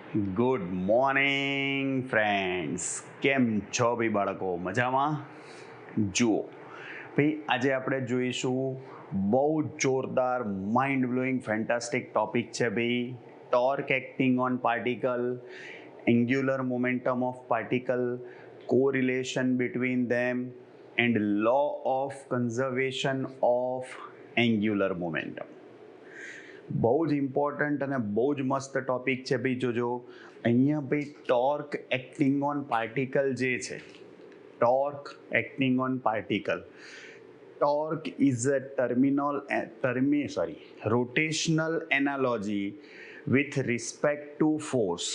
Good morning friends. કેમ છો ભાઈ બાળકો? મજામાં? જુઓ ભાઈ, આજે આપણે જોઈશું બહુ જોરદાર માઇન્ડ બ્લોઈંગ ફેન્ટાસ્ટિક ટોપિક છે ભાઈ. Torque acting on particle, angular momentum of particle, correlation between them and law of conservation of angular momentum. બહુ જ ઇમ્પોર્ટન્ટ અને બહુ જ મસ્ત ટોપિક છે ભાઈ. જોજો અહીંયા ભાઈ, ટોર્ક એક્ટિંગ ઓન પાર્ટિકલ જે છે, torque acting on particle, torque is a rotational analogy with respect two force.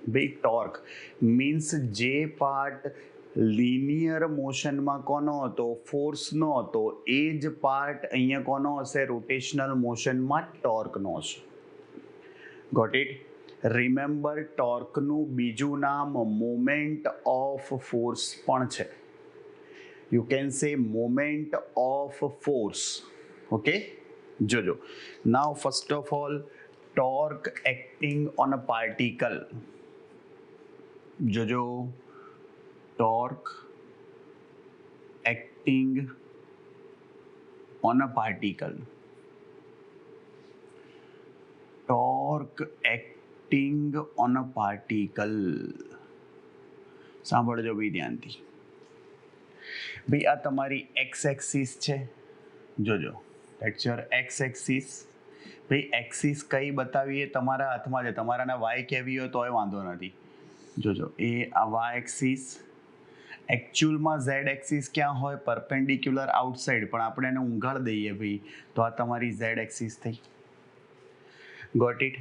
ભાઈ, ટોર્ક મીન્સ જે પાર્ટ લિનિયર મોશનમાં કોનો હતો? ફોર્સનો હતો. એ જ પાર્ટ અહીંયા કોનો હશે? રોટેશનલ મોશનમાં ટોર્કનો હશે. Got it? રિમેમ્બર, ટોર્કનું બીજું નામ મોમેન્ટ ઓફ ફોર્સ પણ છે. You can say moment of force. Okay, જોજો. Now first of all, torque acting on a particle. જોજો, torque acting on a particle. Torque acting on a particle. સાંભળજો ભાઈ ધ્યાનથી. ભાઈ, આ તમારી એક્સ એક્સિસ છે. જોજો, ધેટ્સ યોર એક્સ એક્સિસ. ભાઈ, એક્સિસ કઈ બતાવીએ? તમારા હાથમાં છે. તમારાને વાય કહેવી હોય તોય વાંધો નથી. જોજો, એ આ વાય એક્સિસ. એકચ્યુઅલમાં ઝેડ એક્સિસ ક્યાં હોય? પરપેન્ડિક્યુલર આઉટસાઇડ, પણ આપણે એને ઊંઘાડ દઈએ ભાઈ, તો આ તમારી ઝેડ એક્સિસ થઈ. Got it?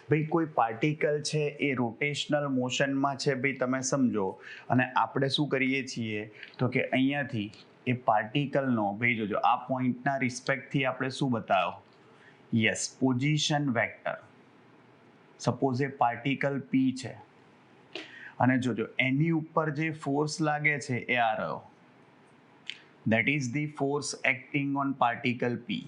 ભાઈ, કોઈ પાર્ટિકલ છે એ રોટેશનલ મોશનમાં છે ભાઈ, તમે સમજો. અને આપણે શું કરીએ છીએ તો કે અહીંયાથી એ પાર્ટિકલનો, ભાઈ જોજો, આ પોઈન્ટના રિસ્પેક્ટથી આપણે શું બતાવો? Yes, position vector. સપોઝ એ પાર્ટિકલ પી છે અને જોજો એની ઉપર જે ફોર્સ લાગે છે એ આ રહ્યો. That is the force acting on particle P.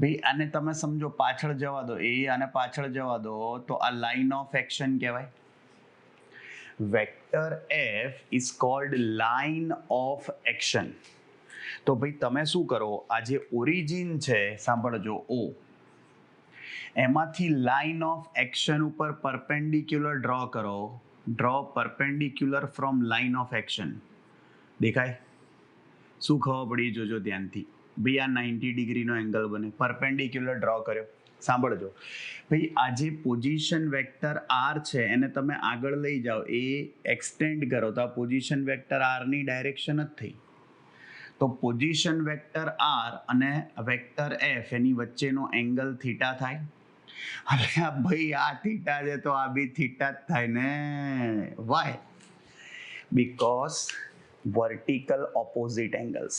ભાઈ, આને તમે સમજો, પાછળ જવા દો. આને પાછળ જવા દો તો આ લાઇન ઓફ એક્શન કહેવાય. Vector F is called line of action. તો ભાઈ તમે શું કરો? આ જે ઓરિજિન છે, સાંભળજો, ઓ, એમાંથી લાઇન ઓફ એક્શન ઉપર પરપેન્ડિક્યુલર ડ્રો કરો. Draw perpendicular from line of action. દેખાય? શું ખબર પડી? જોજો ધ્યાનથી ભાઈ. આ 90 ડિગ્રીનો એંગલ બને. પરપેન્ડિક્યુલર ડ્રો કર્યો. સાંભળજો ભાઈ, આ જે પોઝિશન વેક્ટર આર છે એને તમે આગળ લઈ જાઓ, એ એક્સટેન્ડ કરો તો આ પોઝિશન વેક્ટર આરની ડાયરેક્શન જ થઈ. તો પોઝિશન વેક્ટર આર અને વેક્ટર એફ એની વચ્ચેનો એંગલ થીટા થાય. હવે ભાઈ, આ થીટા છે તો આ બી થીટા જ થાય ને. Why? Because vertical opposite angles.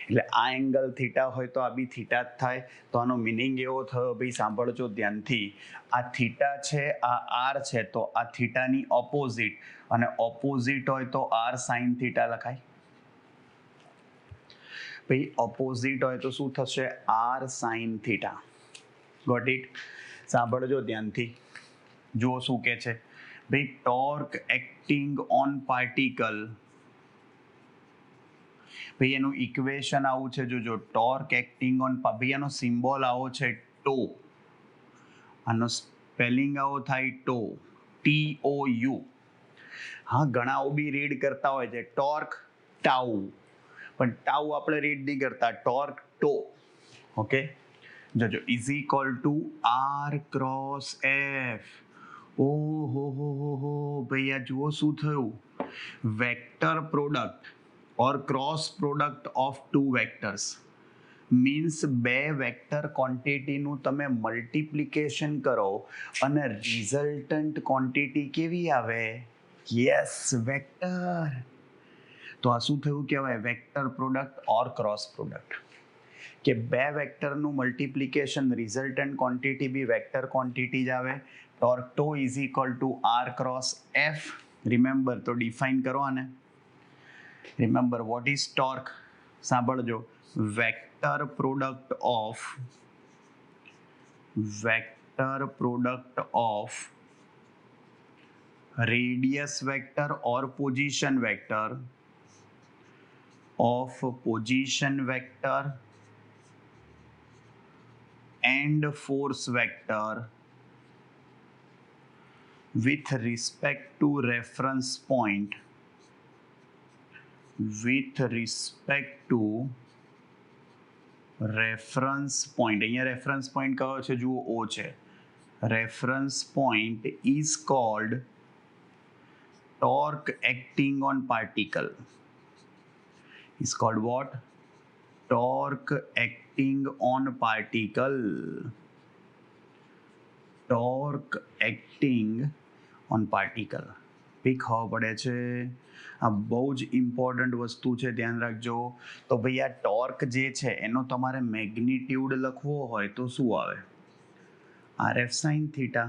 એટલે આ એંગલ થીટા હોય તો આ બી થીટા જ થાય. તો આનો મિનિંગ એવો થયો ભાઈ, સાંભળજો ધ્યાનથી. આ થીટા છે, આ આર છે, તો આ થીટાની ઓપોઝિટ, અને ઓપોઝિટ હોય તો આર સાઇન થીટા લખાય. ભાઈ, ઓપોઝિટ હોય તો શું થશે? R sine theta. Got it? સાંભળજો ધ્યાનથી. જુઓ શું કે છે ભાઈ. Torque acting on particle. ભાઈ, એનું ઇક્વેશન આવું છે. જોજો, ટોર્ક એક્ટિંગ ઓન, ભાઈ એનો સિમ્બોલ આવો છે, ટો. આનો સ્પેલિંગ આવો થાય, ટો, TOU. હા, ઘણા બી રીડ કરતા હોય છે ટોર્ક ટાઉ, પણ ટાઉ આપણે રીડ નહીં કરતા. Torque tau. ઓકે, જોજો, is equal to R cross F. ઓહો હો ભાઈ, આ જુઓ શું થયું. Vector product or cross product of two vectors means બે વેક્ટર ક્વોન્ટિટીનું તમે મલ્ટિપ્લિકેશન કરો અને રિઝલ્ટન્ટ ક્વોન્ટિટી કેવી આવે? Yes, vector. તો આ શું થયું કહેવાય? Vector product or cross product. કે બે વેક્ટરનું મલ્ટિપ્લિકેશન, રિઝલ્ટન્ટ ક્વોન્ટિટી બી વેક્ટર ક્વોન્ટિટી જ આવે. Torque tau is equal to R cross F. Remember, તો ડિફાઇન કરો આને. Remember, what is torque? સાંભળજો, vector product of vector product of radius vector और position vector and force vector with respect to reference point અહીંયા reference point કયો છે જુઓ O છે. Reference point is called torque acting on particle. Is called what? Torque acting on particle. Torque acting on particle. બી ખબર પડે છે. આ બહુ જ ઇમ્પોર્ટન્ટ વસ્તુ છે, ધ્યાન રાખજો. તો ભાઈ આ ટોર્ક જે છે એનો તમારે મેગ્નિટ્યુડ લખવો હોય તો શું આવે? RF sin થીટા.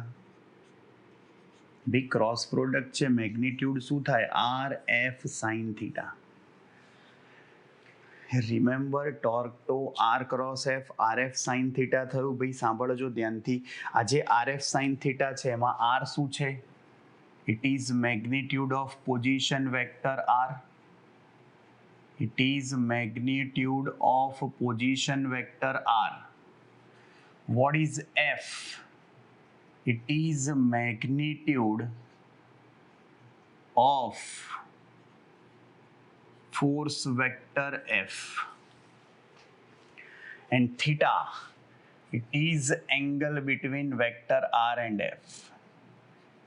બી ક્રોસ પ્રોડક્ટ છે, મેગ્નિટ્યુડ શું થાય? RF sin થીટા. રિમેમ્બર ટોર્ક તો R cross F RF sin થીટા થયું. ભાઈ સાંભળજો ધ્યાનથી. આ જે RF sin થીટા છે એમાં R શું છે? It is magnitude of position vector R. It is magnitude of position vector R. What is F? It is magnitude of force vector F. And theta, it is angle between vector R and F.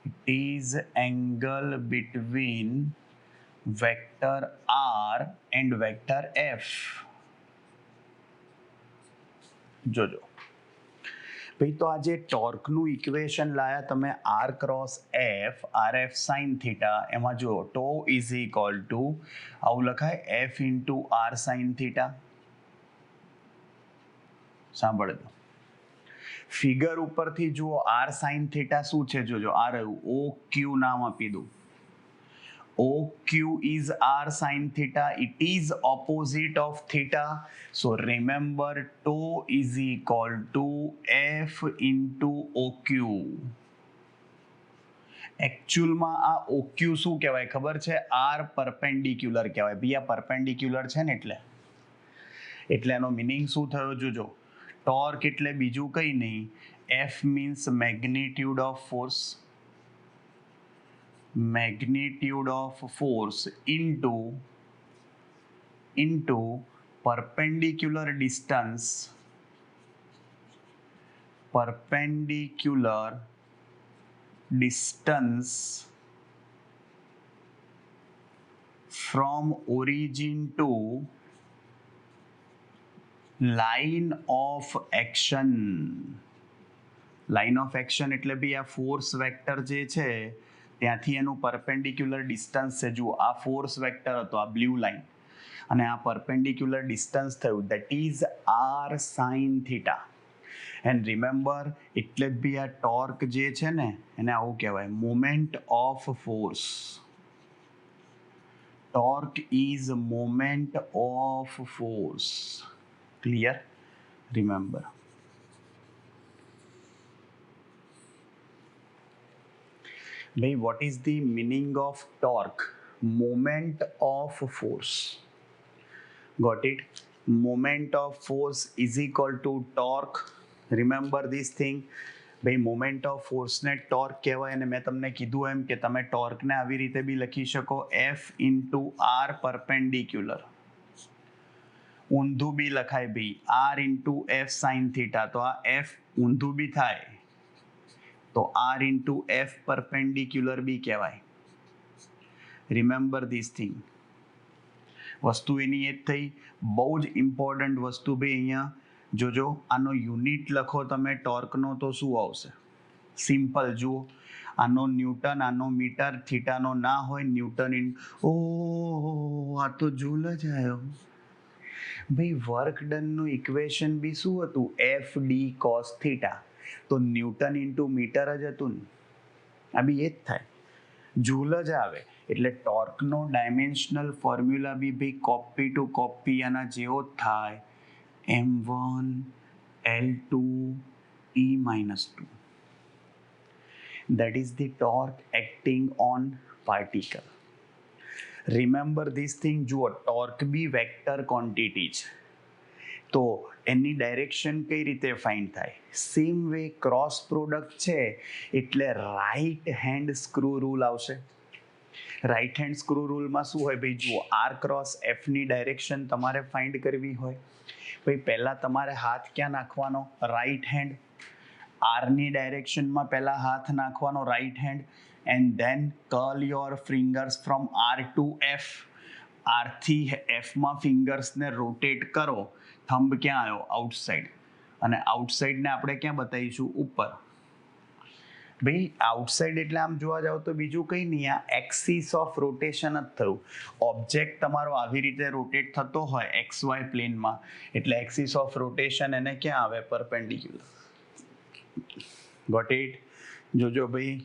It is angle between vector R and vector F. જોજો ભાઈ, તો આ જે ટોર્કનું equation લાયા તમે R cross F RF sin theta, એમાં જુઓ ટો is equal two આવું લખાય F into R sin theta. સાંભળજો, ફિગર ઉપરથી જુઓ R sin થીટા શું છે જોજો. આ રહ્યું OQ નામ આપી દઉં. OQ is R sin theta. It is opposite of theta. So remember tau is equal to F into OQ. એકચ્યુઅલમાં આ OQ શું કહેવાય ખબર છે? R પરપેન્ડિક્યુલર કહેવાય. ભાઈ આ પરપેન્ડિક્યુલર છે ને એટલે એનો મિનિંગ શું થયો જોજો. ટોર્ક એટલે બીજું કંઈ નહીં. F means magnitude of force. Magnitude of force into perpendicular distance from origin to line of action. Line of action એટલે બી આ ફોર્સ વેક્ટર જે છે ત્યાંથી એનું પરપેન્ડિક્યુલર ડિસ્ટન્સ છે. જુઓ આ ફોર્સ વેક્ટર હતો, આ બ્લુ લાઇન, અને આ પરપેન્ડિક્યુલર ડિસ્ટન્સ થયું, that is R sin theta. And remember એટલે જ બી આ ટોર્ક જે છે ને એને આવું કહેવાય moment of force. Torque is moment of force. Clear? Remember. भाई, what is the meaning of torque? Moment of force. Got it? Moment of force is equal to torque. Remember this thing. ભાઈ moment of ફોર્સને torque કહેવાય. અને મેં તમને કીધું એમ કે તમે ટોર્કને આવી રીતે બી લખી શકો F ઇન્ટુ R પરપેન્ડિક્યુલર. ઊંધું બી લખાય ભાઈ R into F sin theta. તો આ F ઊંધું બી થાય તો R ઇન્ટુ F પરપેન્ડિક્યુલર બી કહેવાય. Remember this thing. વસ્તુ એની એ જ થઈ. બહુ જ ઇમ્પોર્ટન્ટ વસ્તુ ભાઈ અહીંયા જોજો. આનો યુનિટ લખો તમે ટોર્કનો તો શું આવશે? સિમ્પલ જુઓ, આનો ન્યૂટન, આનો મીટર, થીટાનો ના હોય ન્યૂટન ઇન. ઓ આ તો જૂલ જ આવ્યો ભાઈ. વર્ક ડનનું ઇક્વેશન બી શું હતું? FD cos theta. તો ન્યૂટન ઇન્ટુ મીટર જ હતું ને. આ બી એ જ થાય, જૂલ જ આવે. એટલે ટોર્કનો ડાયમેન્શનલ ફોર્મ્યુલા બી ભાઈ કોપી ટુ કોપી આના જેવો જ થાય. M1 L2 T-2. that is the torque acting on particle. Remember this thing, જુઓ ટોર્ક બી વેક્ટર ક્વોન્ટિટી છે, તો એની ડાયરેક્શન કઈ રીતે ફાઇન્ડ થાય? સેમ વે ક્રોસ પ્રોડક્ટ છે એટલે રાઈટ હેન્ડ સ્ક્રૂ રૂલ આવશે. રાઈટ હેન્ડ સ્ક્રૂ રૂલમાં શું હોય ભાઈ? જુઓ, આર ક્રોસ એફની ડાયરેક્શન તમારે ફાઇન્ડ કરવી હોય ભાઈ, પહેલાં તમારે હાથ ક્યાં નાખવાનો? Right hand. આરની ડાયરેક્શનમાં પહેલાં હાથ નાખવાનો right hand, and then curl your fingers from R to F. આરથી એફમાં ફિંગર્સને રોટેટ કરો. થંબ ક્યાં આવ્યો? આઉટસાઇડ. અને આઉટસાઇડને આપણે ક્યાં બતાવીશું? ઉપર. ભાઈ આઉટસાઇડ એટલે આમ જોવા જાવ તો બીજું કંઈ નહીં, આ એક્સિસ ઓફ રોટેશન જ થયું. ઓબ્જેક્ટ તમારો આવી રીતે રોટેટ થતો હોય એક્સ વાય પ્લેનમાં, એટલે એક્સિસ ઓફ રોટેશન એને ક્યાં આવે? પરપેન્ડિક્યુલર. Got it? જોજો ભાઈ,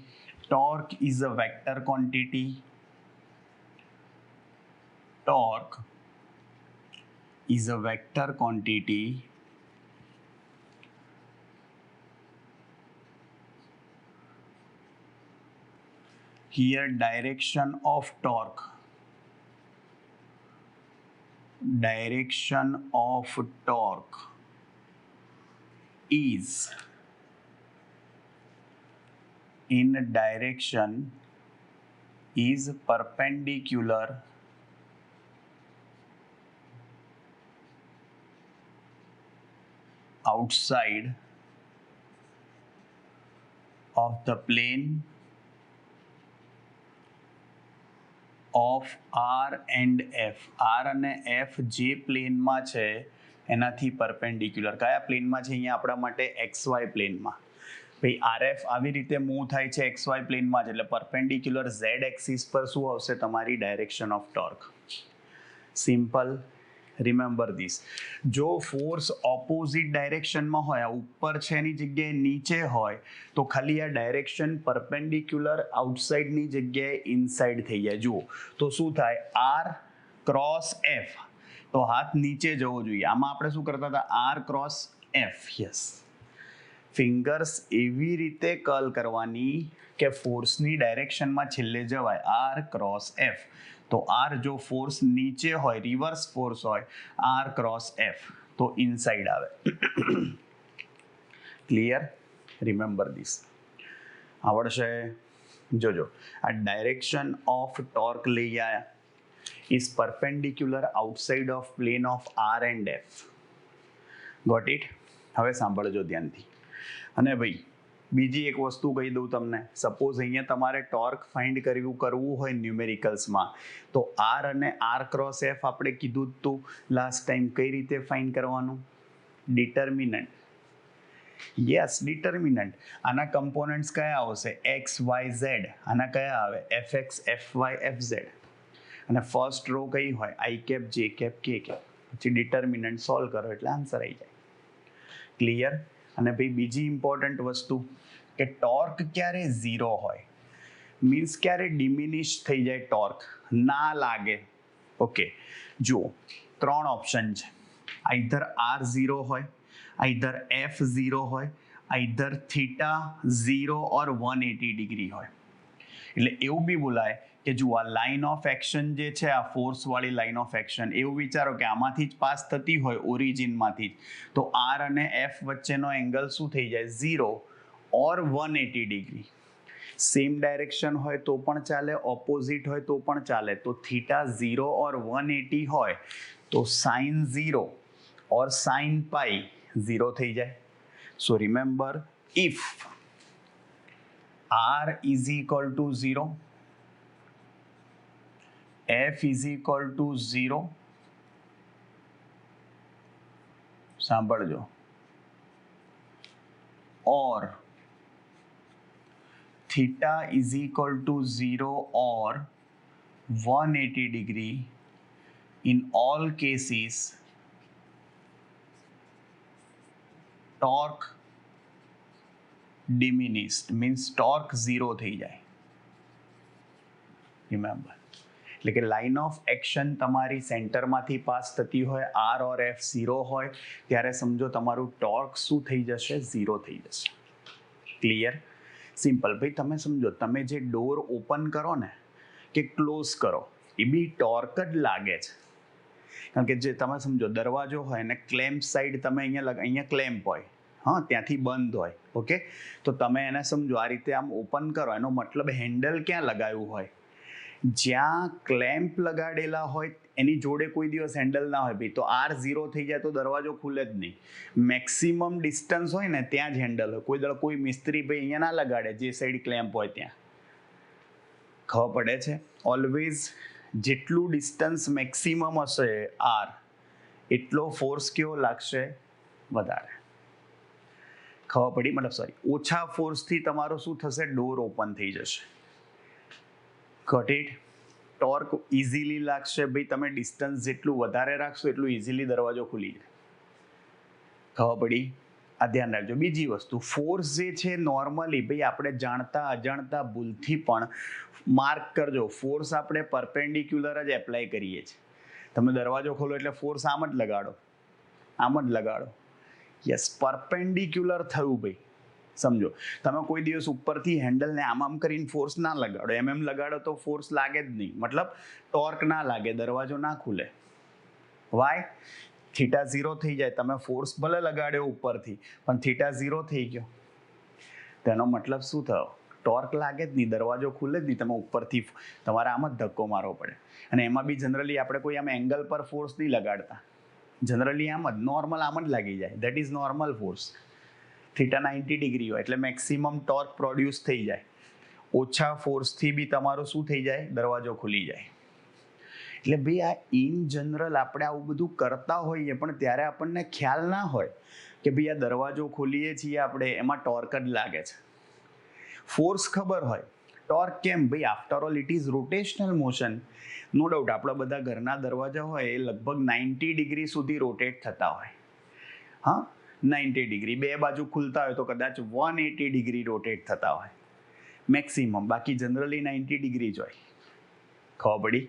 torque is a vector quantity. Torque is a vector quantity here. Direction of torque is in direction is perpendicular outside of the plane of R and F. R અને F જે પ્લેનમાં છે એનાથી perpendicular. કયા પ્લેનમાં છે? અહીંયા આપણા માટે એક્સ વાય પ્લેનમાં. ભાઈ RF આવી રીતે મૂવ થાય છે એક્સ વાય પ્લેનમાં જ, એટલે પરપેન્ડિક્યુલર ઝેડ એક્સિસ પર શું આવશે? તમારી direction of torque. Simple. Remember this. જો ફોર્સ ઓપોઝિટ ડાયરેક્શનમાં હોય, આ ઉપર છે એની જગ્યાએ નીચે હોય, તો ખાલી આ ડાયરેક્શન પરપેન્ડિક્યુલર આઉટસાઇડની જગ્યાએ ઇનસાઇડ થઈ જાય. જુઓ તો શું થાય? આર ક્રોસ એફ, તો હાથ નીચે જવો જોઈએ. આમાં આપણે શું કરતા હતા? R cross F. Yes. Fingers એવી રીતે કર્લ કરવાની કે ફોર્સની ડાયરેક્શનમાં છેલ્લે જવાય. R cross F. તો આર જો ફોર્સ નીચે હોય, રિવર્સ ફોર્સ હોય, આર ક્રોસ એફ, તો ઇનસાઇડ આવે. ક્લિયર? Remember this. આવડશે? જોજો, આ ડાયરેક્શન ઓફ ટોર્ક લઈ આવ્યા. Is perpendicular outside of plane of R and F. Got it? હવે સાંભળજો ધ્યાનથી. અને ભાઈ બીજી એક વસ્તુ કહી દઉં તમને. સપોઝ અહીંયા તમારે ટોર્ક ફાઇન્ડ કરવું હોય ન્યુમેરિકલ્સમાં, તો આર અને આર ક્રોસ એફ આપણે કીધું જ તું લાસ્ટ ટાઈમ. કઈ રીતે ફાઇન્ડ કરવાનું? ડિટર્મિનન્ટ. Yes, determinant. આના કમ્પોનન્ટ્સ કયા આવશે? X Y Z. આના કયા આવે? F X, F Y, F Z. અને ફર્સ્ટ રો કઈ હોય? આઈ કેપ, જે કેપ, કે કેપ. પછી ડિટર્મિનન્ટ સોલ્વ કરો એટલે આન્સર આવી જાય. ક્લિયર? અને ભાઈ બીજી ઇમ્પોર્ટન્ટ વસ્તુ કે ટોર્ક ક્યારે ઝીરો હોય, મીન્સ ક્યારે ડિમિનિશ થઈ જાય, ટોર્ક ના લાગે. ઓકે, જુઓ 3 ઓપ્શન છે. આઈધર આર ઝીરો હોય, આઈધર એફ ઝીરો હોય, આઈધર થીટા ઝીરો ઓર 180 ડિગ્રી હોય. એટલે એવું બી બોલાય કે જુઓ આ લાઇન ઓફ એક્શન જે છે, આ ફોર્સવાળી લાઇન ઓફ એક્શન, એવું વિચારો કે આમાંથી જ પાસ થતી હોય ઓરિજિનમાંથી જ, તો આર અને એફ વચ્ચેનો એંગલ શું થઈ જાય? 0 ઓર 180 ડિગ્રી. સેમ ડાયરેક્શન હોય તો પણ ચાલે, ઓપોઝિટ હોય તો પણ ચાલે. તો થીટા 0 ઓર 180 હોય તો સાઇન 0 ઓર સાઇન પાઈ 0 થઈ જાય. So remember, if R is equal to 0, F is equal to 0, સાંભળજો, or theta is equal to 0 or 180 degree, in all cases torque diminished, means torque 0 થઈ જાય. રિમેમ્બર, એટલે કે લાઇન ઓફ એક્શન તમારી સેન્ટરમાંથી pass થતી હોય, આર ઓર F 0 હોય, ત્યારે સમજો તમારું ટોર્ક શું થઈ જશે? 0 થઈ જશે. ક્લિયર? સિમ્પલ ભાઈ, તમે સમજો, તમે જે ડોર ઓપન કરો ને કે ક્લોઝ કરો એ બી ટોર્ક જ લાગે છે. કારણ કે જે તમે સમજો દરવાજો હોય ને ક્લેમ્પ સાઈડ તમે અહીંયા ક્લેમ્પ હોય, હા, ત્યાંથી બંધ હોય, ઓકે, તો તમે એને સમજો આ રીતે આમ ઓપન કરો, એનો મતલબ હેન્ડલ ક્યાં લગાવ્યું હોય, જ્યાં ક્લેમ્પ લગાડેલા હોય એની જોડે કોઈ દિવસ હેન્ડલ ના હોય ભાઈ, તો R0 થઈ જાય તો દરવાજો ખુલે જ નહીં. મેક્સિમમ ડિસ્ટન્સ હોય ને ત્યાં જ હેન્ડલ હોય. કોઈ મિસ્ત્રી ભાઈ અહીંયા ના લગાડે જે સાઈડ ક્લેમ્પ હોય ત્યાં. ખબર પડે છે? ઓલવેઝ જેટલું ડિસ્ટન્સ મેક્સિમમ હશે R, એટલો ફોર્સ કેવો લાગશે? વધારે. ખબર પડી? મતલબ સોરી, ઓછા ફોર્સથી તમારો શું થશે? ડોર ઓપન થઈ જશે. Got it? ટોર્ક ઇઝીલી લાગશે ભાઈ, તમે ડિસ્ટન્સ જેટલું વધારે રાખશો એટલું ઇઝીલી દરવાજો ખુલી જાય. ખબર પડી? આ ધ્યાન રાખજો. બીજી વસ્તુ, ફોર્સ જે છે નોર્મલી ભાઈ આપણે જાણતા અજાણતા ભૂલથી પણ માર્ક કરજો, ફોર્સ આપણે પરપેન્ડિક્યુલર જ એપ્લાય કરીએ છીએ. તમે દરવાજો ખોલો એટલે ફોર્સ આમ જ લગાડો, આમ જ લગાડો. યસ, પરપેન્ડિક્યુલર થયું ભાઈ. સમજો, તમે કોઈ દિવસ ઉપરથી હેન્ડલને આમ કરીને ફોર્સ ના લગાડો, એમ લગાડો તો ફોર્સ લાગે જ નહીં, મતલબ ટોર્ક ના લાગે, દરવાજો ના ખુલે. વાય? થીટા 0 થઈ જાય. તમે ફોર્સ ભલે લગાડ્યો ઉપરથી, પણ થીટા 0 થઈ ગયો. તેનો મતલબ શું થયો? ટોર્ક લાગે જ નહીં, દરવાજો ખુલે જ નહીં. તમે ઉપરથી તમારે આમ જ ધક્કો મારવો પડે. અને એમાં બી જનરલી આપણે કોઈ આમ એંગલ પર ફોર્સ નહીં લગાડતા, જનરલી આમ જ નોર્મલ આમ જ લાગી જાય. That is normal force. Theta 90 degree હોય એટલે મેક્સિમમ ટોર્ક પ્રોડ્યુસ થઈ જાય. ઓછા ફોર્સથી બી તમારો શું થઈ જાય? દરવાજો ખુલી જાય. એટલે ભાઈ આ ઇન જનરલ આપણે આવું બધું કરતા હોઈએ, પણ ત્યારે આપણને ખ્યાલ ના હોય કે ભાઈ આ દરવાજો ખોલીએ છીએ આપણે, એમાં ટોર્ક જ લાગે છે. ફોર્સ ખબર હોય, ટોર્ક કેમ? ભાઈ after all it is rotational motion. No doubt આપણા બધા ઘરના દરવાજા હોય એ લગભગ 90 ડિગ્રી સુધી રોટેટ થતા હોય. હા, 90 ડિગ્રી. બે બાજુ ખુલતા હોય તો કદાચ 180 ડિગ્રી રોટેટ થતા હોય મેક્સિમમ, બાકી જનરલી 90 ડિગ્રી જ હોય. ખબર પડી?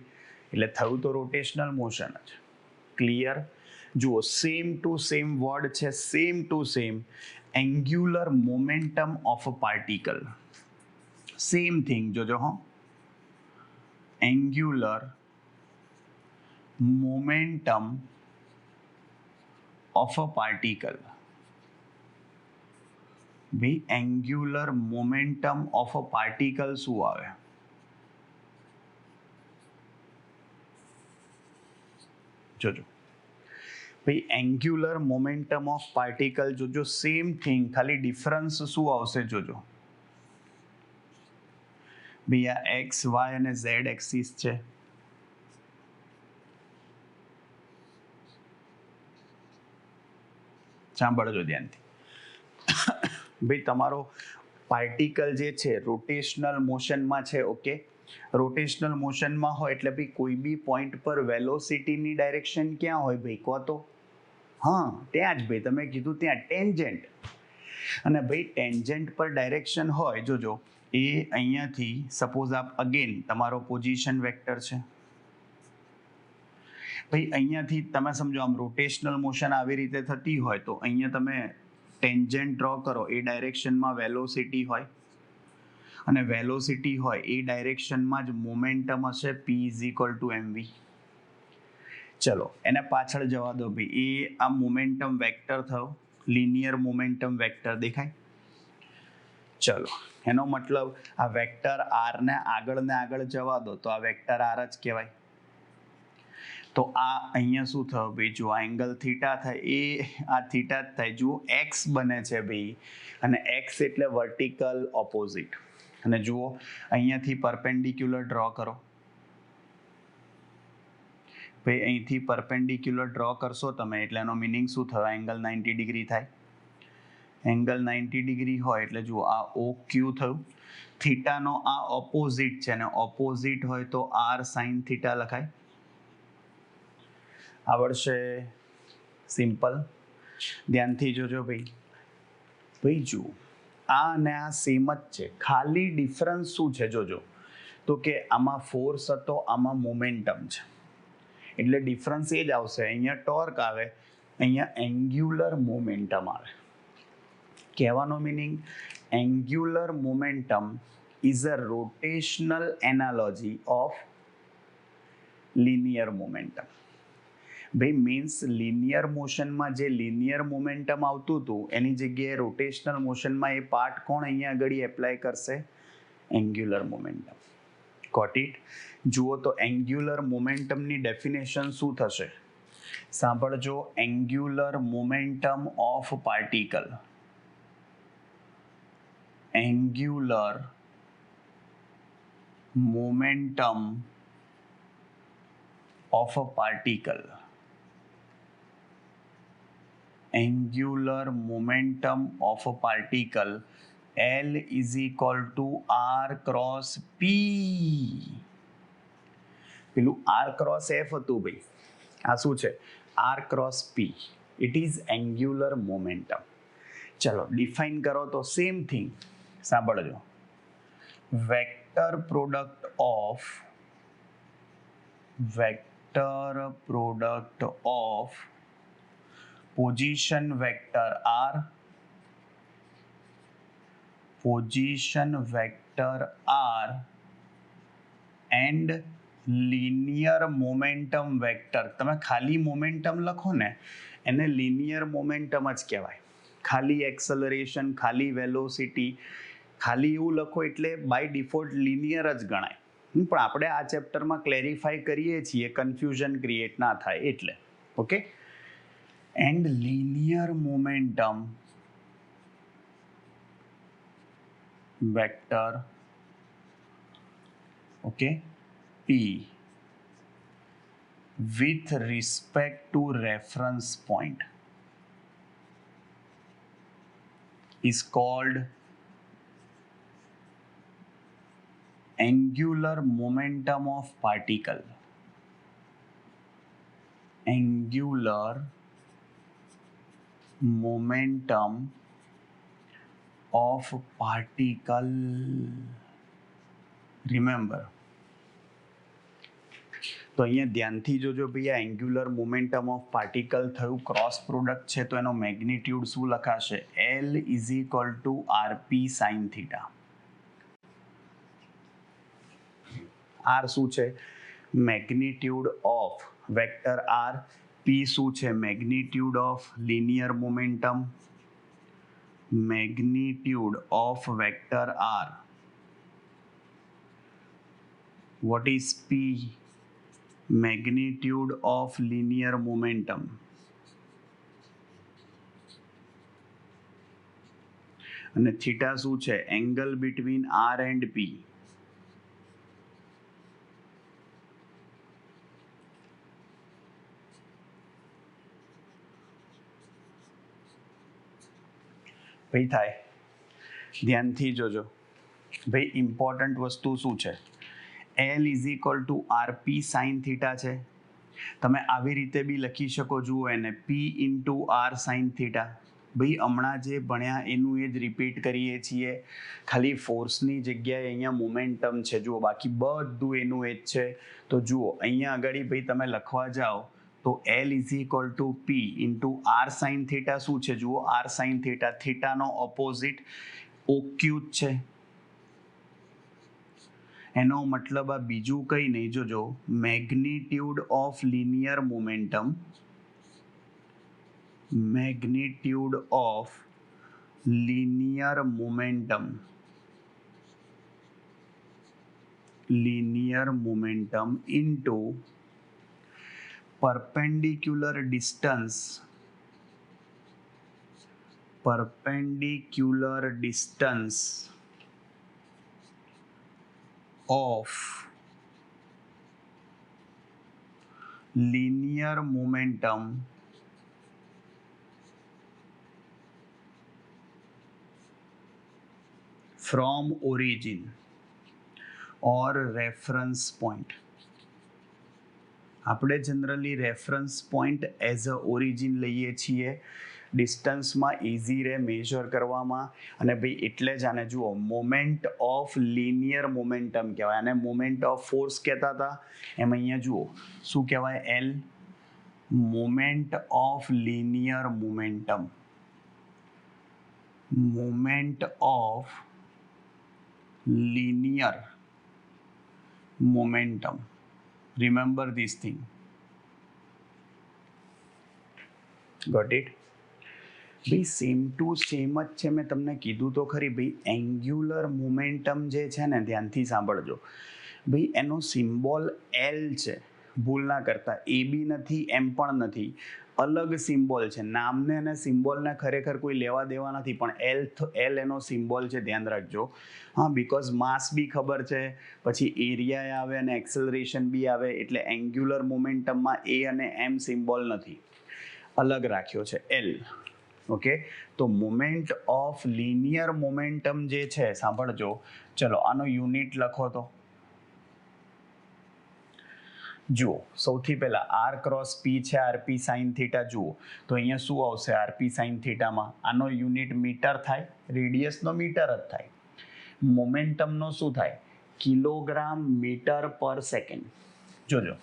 એટલે થયું તો રોટેશનલ મોશન જ. ક્લિયર? જુઓ, સેમ ટુ સેમ વર્ડ છે, same to same angular momentum of a particle. Same thing જોજો હો, angular momentum of a particle. ભાઈ angular momentum of a particle શું આવે? જોજો ભાઈ, એન્ગ્યુલર મોમેન્ટમ ઓફ પાર્ટિકલ જોજો, સેમ થિંગ, ખાલી ડિફરન્સ શું આવશે જોજો. ભાઈ આ એક્સ વાય અને ઝેડ એક્સિસ છે. સાંભળજો ધ્યાનથી. ભાઈ તમારો પાર્ટિકલ જે છે રોટેશનલ મોશનમાં છે, ઓકે. રોટેશનલ મોશનમાં હોય એટલે ભાઈ કોઈ બી પોઈન્ટ પર વેલોસિટીની ડાયરેક્શન ક્યાં હોય ભાઈ? કહો તો. હા, ત્યાં જ ભાઈ, તમે કીધું ત્યાં ટેન્જન્ટ. અને ભાઈ ટેન્જન્ટ પર ડાયરેક્શન હોય, જોજો, એ અહીંયાથી સપોઝ આપ અગેન તમારો પોઝિશન વેક્ટર છે ભાઈ, અહીંયાથી તમે સમજો આમ રોટેશનલ મોશન આવી રીતે થતી હોય તો અહીંયા તમે ટેન્જન્ટ ડ્રો કરો, એ ડાયરેક્શનમાં વેલોસિટી હોય, અને વેલોસિટી હોય એ ડાયરેક્શનમાં જ મોમેન્ટમ હશે, P = mv. ચલો એને પાછળ જવા દો ભાઈ, એ આ મોમેન્ટમ વેક્ટર થયો, લિનિયર મોમેન્ટમ વેક્ટર દેખાય? ચલો, એનો મતલબ આ વેક્ટર R ને આગળ જવા દો તો આ વેક્ટર R જ કહેવાય. તો આ અહીંયા શું થયો ભાઈ? જો આ એંગલ થીટા થાય, એ આ થીટા જ થાય. જુઓ એક્સ બને છે ભાઈ, અને એક્સ એટલે વર્ટિકલ ઓપોઝિટ. અને જુઓ અહીંયાથી પરપેન્ડિક્યુલર ડ્રો કરો ભાઈ, અહીંથી પરપેન્ડિક્યુલર ડ્રો કરશો તમે એટલે એનો મિનિંગ શું થયો? એંગલ 90 ડિગ્રી થાય. એંગલ 90 ડિગ્રી હોય એટલે જુઓ આ ઓ ક્યુ થયું. થીટાનો આ ઓપોઝિટ છે, અને ઓપોઝિટ હોય તો R sin થીટા લખાય. આવડશે? સિમ્પલ. ધ્યાનથી જોજો ભાઈ જુઓ, આ અને આ સેમ જ છે, ખાલી ડિફરન્સ શું છે જોજો, તો કે આમાં ફોર્સ હતો, આમાં મોમેન્ટમ છે, એટલે ડિફરન્સ એ જ આવશે. અહીંયા ટોર્ક આવે, અહીંયા એન્ગ્યુલર મોમેન્ટમ આવે. કહેવાનો meaning angular momentum is a rotational analogy of linear momentum. ભાઈ મીન્સ લિનિયર મોશનમાં જે લિનિયર મોમેન્ટમ આવતું હતું એની જગ્યાએ રોટેશનલ મોશનમાં એ પાર્ટ કોણ અહીંયા આગળ એપ્લાય કરશે? Angular momentum. Got it? જુઓ તો એંગ્યુલર મોમેન્ટમની ડેફિનેશન શું થશે? સાંભળજો, angular momentum of particle. Angular momentum of a particle. Angular momentum of a particle L is equal to R cross P. પેલું R cross F હતું ભાઈ, આ શું છે? R cross P. It is angular momentum. ચલો define કરો તો same thing. સાંભળજો, vector product of position vector R and linear momentum vector. તમે ખાલી મોમેન્ટમ લખો ને એને લિનિયર મોમેન્ટમ જ કહેવાય. ખાલી એક્સલરેશન, ખાલી વેલોસિટી, ખાલી એવું લખો એટલે બાય ડિફોલ્ટ લિનિયર જ ગણાય. પણ આપણે આ ચેપ્ટરમાં ક્લેરિફાઈ કરીએ છીએ, કન્ફ્યુઝન ક્રિએટ ના થાય એટલે. Okay, and linear momentum vector, okay, P with respect to reference point is called angular momentum of particle. Angular momentum of particle. Remember. તો અહીંયા ધ્યાનથી જોજો ભાઈ, આ એંગ્યુલર મોમેન્ટમ ઓફ પાર્ટિકલ થયું, ક્રોસ પ્રોડક્ટ છે તો એનો મેગ્નિટ્યુડ શું લખાશે? L is equal to RP sin theta. R શું છે? Magnitude of vector R. P શું છે? Magnitude of linear momentum. Magnitude of vector R. What is P? Magnitude of linear momentum. અને થીટા શું છે? Angle between R and P. ભાઈ થાય, ધ્યાનથી જોજો ભાઈ, ઇમ્પોર્ટન્ટ વસ્તુ શું છે? L is equal to RP sin theta છે. તમે આવી રીતે બી લખી શકો, જુઓ એને, P into R sin theta. ભાઈ હમણાં જે ભણ્યા એનું એ જ રિપીટ કરીએ છીએ, ખાલી ફોર્સની જગ્યાએ અહીંયા મોમેન્ટમ છે, જુઓ, બાકી બધું એનું એ જ છે. તો જુઓ અહીંયા આગળ ભાઈ તમે લખવા જાઓ તો L is equal to P into R sin theta શું છે? જુઓ, R sin theta, થીટાનો ઓપોઝિટ ઓક્યુટ છે. એનો મતલબ આ બીજું કંઈ નહીં, જોજો, magnitude of linear momentum, magnitude of linear momentum, linear momentum into perpendicular distance of linear momentum from origin or reference point. આપણે generally reference point as a origin લઈએ છીએ, ડિસ્ટન્સમાં ઇઝી રહે મેજર કરવામાં. અને ભાઈ એટલે જ આને જુઓ મોમેન્ટ ઓફ લિનિયર મોમેન્ટમ કહેવાય. આને મોમેન્ટ ઓફ ફોર્સ કહેતા હતા, એમ અહીંયા જુઓ શું કહેવાય? L, moment of linear momentum. moment of linear momentum. Remember this thing. Got it? ભાઈ સેમ ટુ સેમ જ છે. મેં તમને કીધું તો ખરી ભાઈ, એંગ્યુલર મોમેન્ટમ જે છે ને, ધ્યાનથી સાંભળજો ભાઈ, એનો સિમ્બોલ એલ છે. ભૂલ ના કરતા, એ બી નથી, એમ પણ નથી, અલગ સિમ્બોલ છે. નામને અને સિમ્બોલને ખરેખર કોઈ લેવા દેવા નથી, પણ એલ એનો સિમ્બોલ છે, ધ્યાન રાખજો. હા, બીકોઝ માસ બી ખબર છે, પછી એરિયા આવે અને એક્સેલરેશન બી આવે, એટલે એંગ્યુલર મોમેન્ટમમાં એ અને એમ સિમ્બોલ નથી, અલગ રાખ્યો છે એલ. ઓકે, તો મોમેન્ટ ઓફ લિનિયર મોમેન્ટમ જે છે, સાંભળજો. ચલો આનો યુનિટ લખો તો જુઓ. સૌથી પહેલા આર ક્રોસ પી છે, આરપી સાઇન થીટા. જુઓ તો અહીંયા શું આવશે આરપી સાઇન થીટામાં? આનો યુનિટ મીટર થાય, રેડિયસનો મીટર જ થાય. મોમેન્ટમનો શું થાય? કિલોગ્રામ મીટર પર સેકન્ડ. જોજો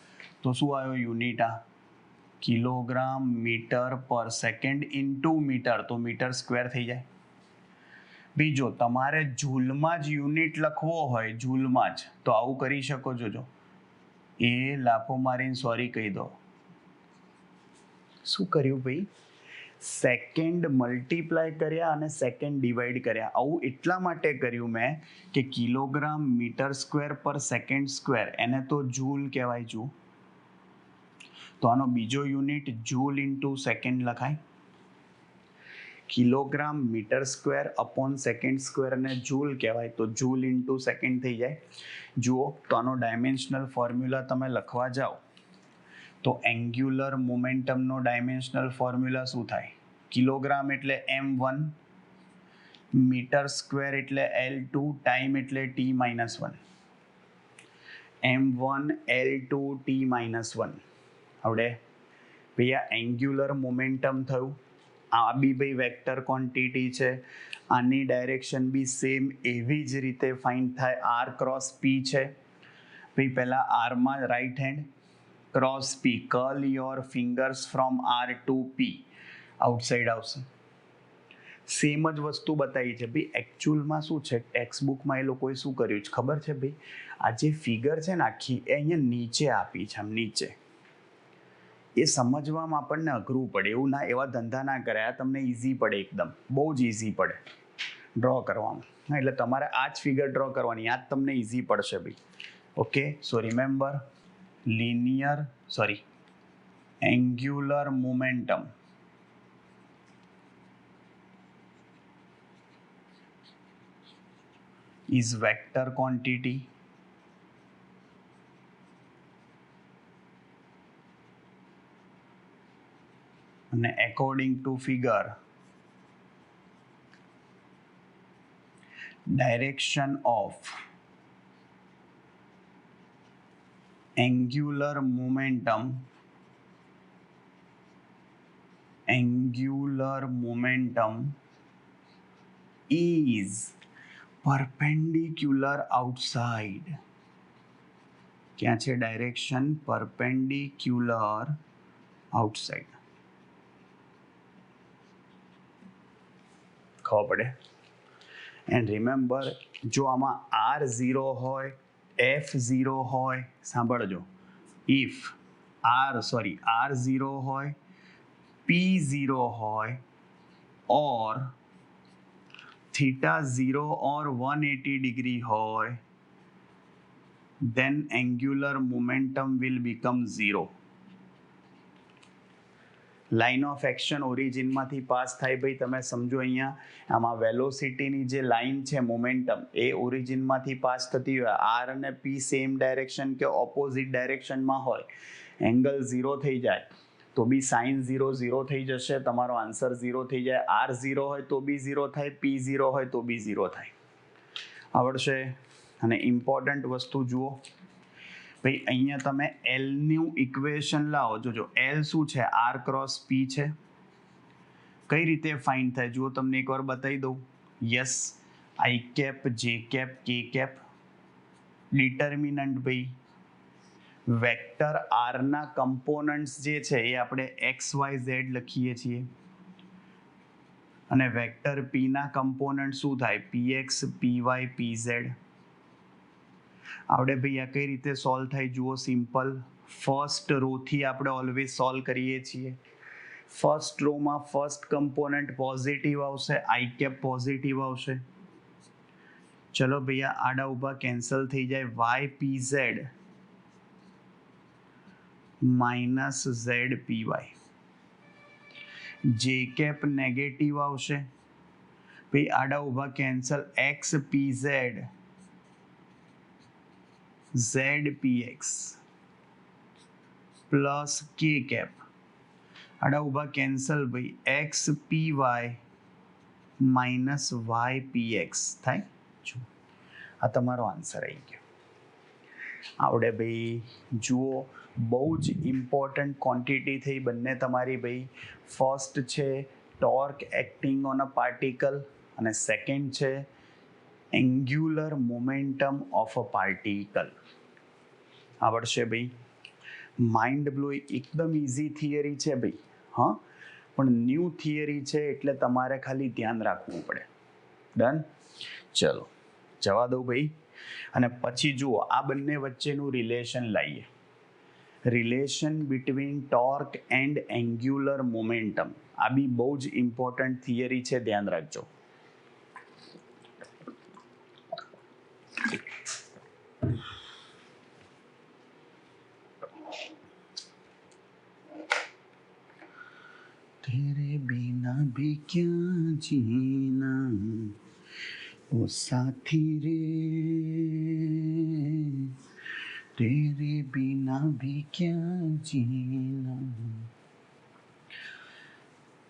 તો શું આવ્યો યુનિટ? આ કિલોગ્રામ મીટર પર સેકન્ડ ઇન્ટુ મીટર, તો મીટર સ્ક્વેર થઈ જાય. બીજો, તમારે જૂલમાં જ યુનિટ લખવો હોય, જૂલમાં જ, તો આવું કરી શકો. જોજો, એ લાફો મારીને સોરી કહી દો. શું કર્યું ભાઈ? સેકન્ડ મલ્ટીપ્લાય કર્યા અને સેકન્ડ ડિવાઈડ કર્યા. આવું એટલા માટે કર્યું મેં કે કિલોગ્રામ મીટર સ્ક્વેર પર સેકન્ડ સ્ક્વેર, એને તો જૂલ કહેવાય. જૂલ, તો આનો બીજો યુનિટ જૂલ ઇન્ટુ સેકન્ડ લખાય. Kilogram metre square upon second સ્ક્વેરને જૂલ કહેવાય, તો જૂલ ઇન્ટુ સેકન્ડ થઈ જાય. જુઓ તો આનો ડાયમેન્શનલ ફોર્મ્યુલા તમે લખવા જાઓ તો એંગ્યુલર મોમેન્ટમનો ડાયમેન્શનલ ફોર્મ્યુલા શું થાય? કિલોગ્રામ એટલે m1, મીટર સ્ક્વેર એટલે l2, ટાઈમ એટલે t-1. m1 l2 t-1. આવડે ભાઈ? આ એંગ્યુલર મોમેન્ટમ થયું. આ બી ભાઈ વેક્ટર ક્વોન્ટિટી છે, આની ડાયરેક્શન બી સેમ એવી જ રીતે ફાઇન્ડ થાય. આર ક્રોસ પી છે ભાઈ, પહેલા આરમાં right hand cross P, curl your fingers from R to P, outside આવશે. સેમ જ વસ્તુ બતાવી છે ભાઈ. એકચ્યુઅલમાં શું છે, ટેક્સ્ટ બુકમાં એ લોકોએ શું કર્યું છે ખબર છે ભાઈ? આ જે ફિગર છે ને આખી, એ અહીંયા નીચે આપી છે, આમ નીચે. એ સમજવામાં આપણને અઘરું પડે, એવું ના, એવા ધંધા ના કરે. આ તમને ઇઝી પડે, એકદમ બહુ જ ઇઝી પડે ડ્રો કરવામાં. એટલે તમારે આ જ ફિગર ડ્રો કરવાની, આ જ તમને ઇઝી પડશે ભાઈ. Okay, so remember, angular momentum is vector quantity અને according to figure direction of angular momentum is perpendicular outside. ક્યાં છે ડાયરેક્શન? perpendicular outside. ખબર પડે? એન્ડ રિમેમ્બર, જો આમાં R0 હોય, F0 હોય, સાંભળજો, ઇફ R0 હોય, P0 હોય, or θ0 or 180 degree હોય, then angular momentum will become 0. Line of action ઓરિજિનમાંથી પાસ થાય ભાઈ, તમે સમજો. અહીંયા આમાં વેલોસિટીની જે લાઇન છે, મોમેન્ટમ, એ ઓરિજિનમાંથી પાસ થતી હોય. આર અને પી સેમ ડાયરેક્શન કે ઓપોઝિટ ડાયરેક્શનમાં હોય, એંગલ 0 થઈ જાય તો બી સાઇન 0 0 થઈ જશે, તમારો આન્સર 0 થઈ જાય. આર 0 હોય તો બી 0 થાય, પી 0 હોય તો બી 0 થાય. આવડશે? અને ઇમ્પોર્ટન્ટ વસ્તુ જુઓ ભાઈ, અહીંયા તમે એલનું ઇક્વેશન લાવો. જોજો, એલ શું છે? આર ક્રોસ પી છે. કઈ રીતે ફાઇન્ડ થાય? જુઓ, તમને એકવાર બતાવી દઉં. યસ, આઈ કેપ, જે કેપ, કે કેપ. ડિટર્મિનન્ટ ભાઈ, વેક્ટર આરના કમ્પોનન્ટ્સ જે છે એ આપણે XYZ લખીએ છીએ. અને વેક્ટર p ના કમ્પોનન્ટ શું થાય? px py pz. આપણે ભાઈ આ કઈ રીતે સોલ્વ થાય જુઓ, સિમ્પલ. ફર્સ્ટ રો થી આપણે ઓલવેઝ સોલ્વ કરીએ છીએ. ફર્સ્ટ રોમાં ફર્સ્ટ કમ્પોનન્ટ પોઝિટિવ આવશે, આઈ કેપ પોઝિટિવ આવશે. ચલો ભૈયા આડા ઊભા કેન્સલ થઈ જાય, y p z minus z p y. J cap negative આવશે, ભાઈ આડા ઊભા cancel, x p z z p x plus k cap, આડા ઊભા કેન્સલ ભાઈ, x p y minus y p x થાય. જો આ તમારો આન્સર આવી ગયો. આવડે ભાઈ જુઓ, બહુ જ ઇમ્પોર્ટન્ટ ક્વોન્ટિટી થઈ બંને તમારી ભાઈ. ફર્સ્ટ છે torque acting on a particle અને સેકન્ડ છે angular momentum of a particle. આવડશે ભાઈ. માઇન્ડ બ્લો એકદમ ઇઝી થિયરી છે ભાઈ, હા, પણ ન્યૂ થિયરી છે એટલે તમારે ખાલી ધ્યાન રાખવું પડે. ડન. ચલો જવા દો ભાઈ. અને પછી જુઓ આ બંને વચ્ચેનું રિલેશન લાવીએ. Relation between torque and angular momentum, આ બી બહુ જ ઇમ્પોર્ટન્ટ થિયરી છે, ધ્યાન રાખજો. तेरे बिना भी क्या जीना ओ साथी रे, तेरे बिना भी क्या जीना,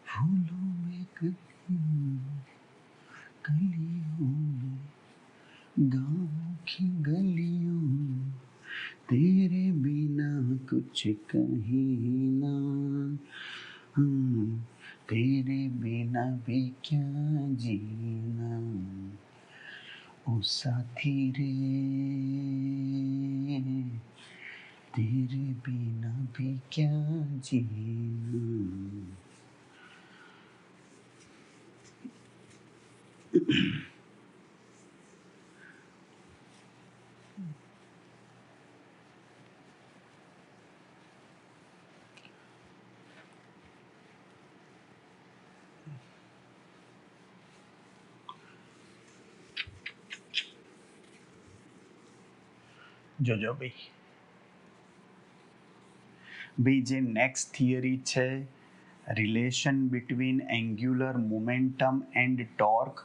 फूलों में गलियों में, गाँव की गलियों में, तेरे बिना कुछ कहीं ना, तेरे बिना भी क्या जीना ओ साथी रे, तेरे बिना भी क्या जीना. જોજો ભાઈ. ભાઈ જે નેક્સ્ટ થિયરી છે relation between angular momentum and torque,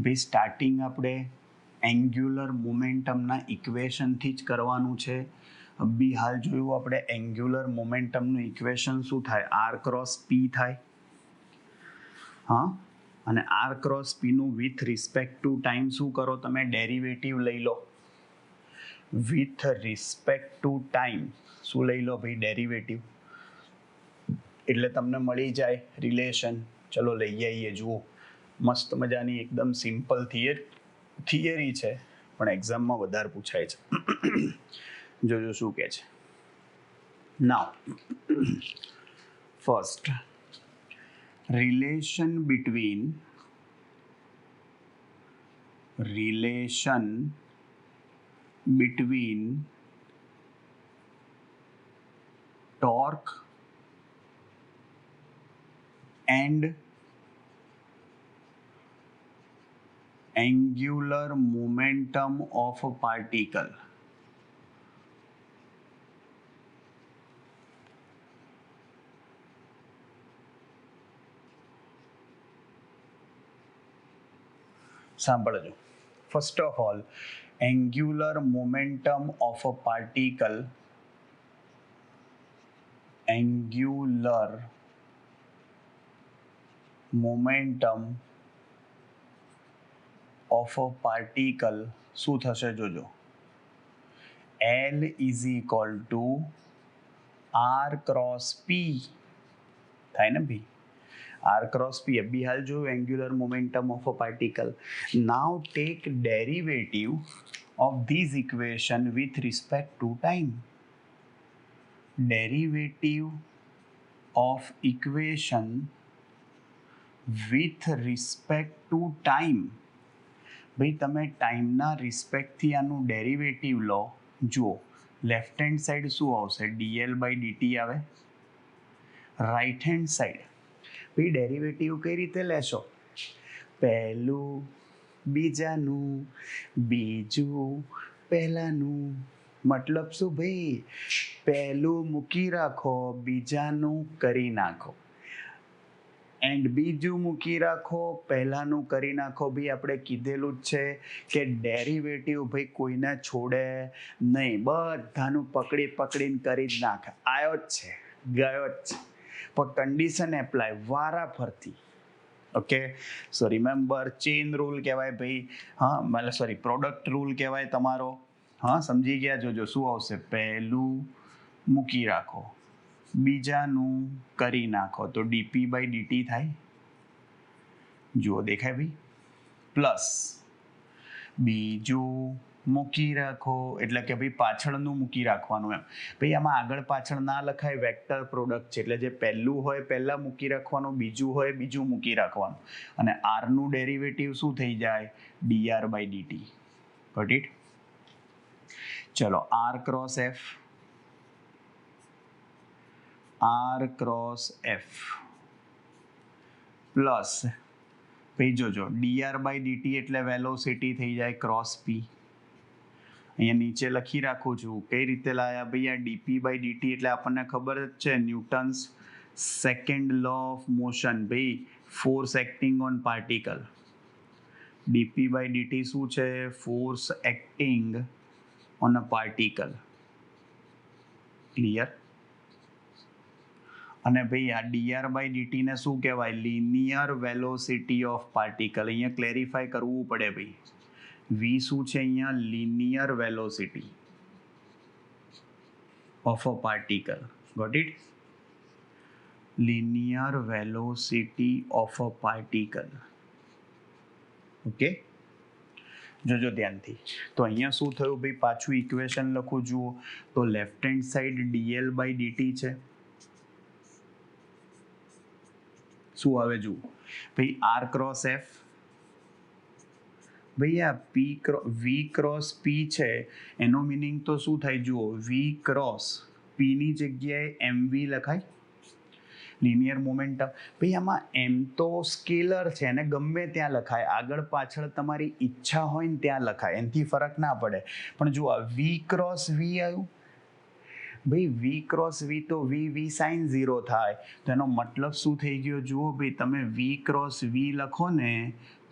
ભાઈ સ્ટાર્ટિંગ આપણે એન્ગ્યુલર મોમેન્ટમના ઇક્વેશનથી જ કરવાનું છે. બી હાલ જોયું આપણે એન્ગ્યુલર મોમેન્ટમનું ઇક્વેશન શું થાય? આર ક્રોસ પી થાય, હા. અને આર ક્રોસ પીનું વિથ રિસ્પેક્ટ ટુ ટાઈમ શું કરો તમે? ડેરિવેટિવ લઈ લો. વિથ રિસ્પેક્ટ ટુ ટાઈમ શું લઈ લો ભાઈ? ડેરિવેટિવ. એટલે તમને મળી જાય રિલેશન. ચલો લઈ આવીએ. જુઓ મસ્ત મજાની એકદમ સિમ્પલ થિયરી છે, પણ એક્ઝામમાં વધારે પૂછાય છે. જોજો શું કહે છે. નાઉ first, relation between torque and angular momentum of a particle. સાંભળજો. First of all, angular momentum of a particle, angular momentum of a particle શું થશે જોજો? L is equal to R cross P થાય ને ભાઈ? R cross P અભી હાલ જો angular momentum of a particle. Now take derivative of this equation with respect to time. Derivative of equation with respect to time. ભાઈ તમે ટાઈમના રિસ્પેક્ટથી આનું ડેરિવેટિવ લો. જુઓ લેફ્ટ હેન્ડ સાઈડ શું આવશે, ડીએલ બાય ડીટી આવે. રાઈટ હેન્ડ સાઈડ ભાઈ derivative કઈ રીતે લેશો, પહેલું બીજાનું, બીજું પહેલાનું. મતલબ શું ભાઈ, પહેલું મૂકી રાખો, બીજાનું કરી નાખો, એન્ડ બીજું મૂકી રાખો, પહેલાનું કરી નાખો. ભાઈ આપણે કીધેલું જ છે કે ડેરિવેટિવ ભાઈ કોઈને છોડે નહીં, બધાનું પકડીને કરી જ નાખે. આવ્યો જ છે, ગયો જ છે, પણ કન્ડિશન એપ્લાય વારા ફરતી. ઓકે, સો રિમેમ્બર ચેઇન રૂલ કહેવાય ભાઈ. હા મતલબ સોરી પ્રોડક્ટ રૂલ કહેવાય તમારો. હા સમજી ગયા. જોજો શું આવશે, પહેલું મૂકી રાખો, બીજાનું કરી નાખો, તો ડીપી બાય ડીટી થાય. જુઓ દેખાય ભાઈ, પ્લસ બીજું મૂકી રાખો એટલે કે ભાઈ પાછળનું મૂકી રાખવાનું એમ. ભાઈ આમાં આગળ પાછળ ના લખાય, વેક્ટર પ્રોડક્ટ છે એટલે જે પહેલું હોય પહેલાં મૂકી રાખવાનું, બીજું હોય બીજું મૂકી રાખવાનું, અને આરનું ડેરિવેટિવ શું થઈ જાય, dr by dt. Got it. ચલો R cross F, R cross F plus ભાઈ જોજો ડીઆર બાય ડીટી એટલે વેલોસિટી થઈ જાય ક્રોસ પી. અહીંયા નીચે લખી રાખું છું કઈ રીતે લાયા ભાઈ, આ ડીપી બાય ડીટી એટલે આપણને ખબર જ છે Newton's second law of motion. ભાઈ force acting on particle. Dp by dt શું છે, force acting on a particle. Clear. અને ભાઈ આ ડીઆર બાય ડીટીને શું કહેવાય, લિનિયર વેલોસિટી ઓફ પાર્ટિકલ. અહીંયા ક્લેરિફાય કરવું પડે ભાઈ, વી શું છે અહીંયા, linear velocity of a particle. Got it. Linear velocity of a particle. Okay, જોજો ધ્યાનથી. તો અહીંયા શું થયું ભાઈ, પાછું ઇક્વેશન લખું. જુઓ તો left hand side dl by dt છે. શું આવે જુઓ ભાઈ, આર ક્રોસ એફ, ભાઈ આ પી વી ક્રોસ પી છે, એનો મિનિંગ તો શું થાય જુઓ, વી ક્રોસ પીની જગ્યાએ એમ વી લખાય, લિનિયર મોમેન્ટમ. ભાઈ આમાં એમ તો સ્કેલર છે અને ગમે ત્યાં લખાય, આગળ પાછળ તમારી ઈચ્છા હોય ને ત્યાં લખાય, એનાથી ફરક ના પડે. પણ જુઓ વી ક્રોસ વી આવ્યું ભાઈ, વી ક્રોસ વી તો વી સાઇન 0 થાય. તો એનો મતલબ શું થઈ ગયો જુઓ ભાઈ, તમે વી ક્રોસ વી લખો ને